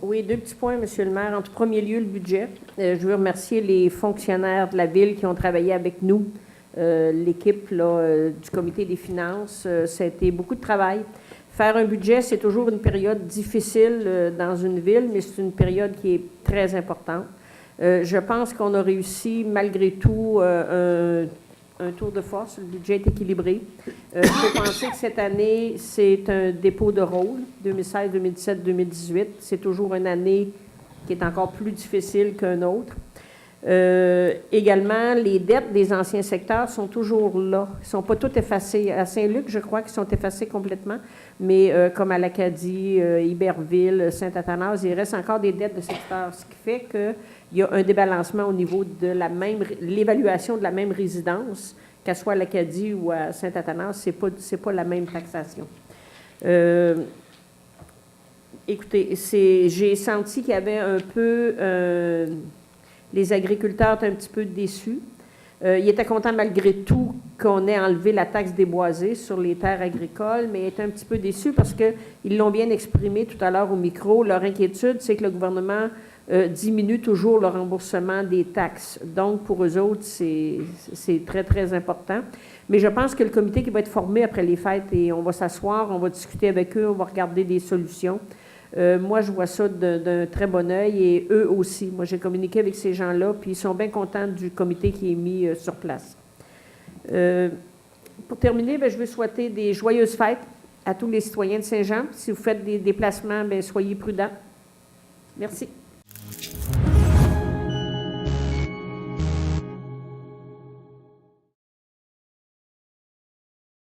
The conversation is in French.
Oui, deux petits points, Monsieur le maire. En tout premier lieu, le budget. Je veux remercier les fonctionnaires de la Ville qui ont travaillé avec nous, l'équipe du comité des finances. Ça a été beaucoup de travail. Faire un budget, c'est toujours une période difficile dans une ville, mais c'est une période qui est très importante. Je pense qu'on a réussi, malgré tout, un tour de force. Le budget est équilibré. Il faut penser que cette année, c'est un dépôt de rôle, 2016, 2017, 2018. C'est toujours une année qui est encore plus difficile qu'un autre. Également, les dettes des anciens secteurs sont toujours là. Ils ne sont pas toutes effacées. À Saint-Luc, je crois qu'ils sont effacés complètement, mais comme à l'Acadie, Iberville, Saint-Athanas, il reste encore des dettes de secteur, ce qui fait qu'il y a un débalancement au niveau de l'évaluation de la même résidence, qu'elle soit à l'Acadie ou à Saint-Athanas, c'est pas la même taxation. Écoutez, j'ai senti qu'il y avait un peu... les agriculteurs étaient un petit peu déçus. Ils étaient contents malgré tout qu'on ait enlevé la taxe déboisée sur les terres agricoles, mais ils étaient un petit peu déçus parce qu'ils l'ont bien exprimé tout à l'heure au micro. Leur inquiétude, c'est que le gouvernement diminue toujours le remboursement des taxes. Donc, pour eux autres, c'est très, très important. Mais je pense que le comité qui va être formé après les fêtes, et on va s'asseoir, on va discuter avec eux, on va regarder des solutions. Moi, je vois ça d'un très bon œil et eux aussi. Moi, j'ai communiqué avec ces gens-là, puis ils sont bien contents du comité qui est mis sur place. Pour terminer, je veux souhaiter des joyeuses fêtes à tous les citoyens de Saint-Jean. Si vous faites des déplacements, soyez prudents. Merci.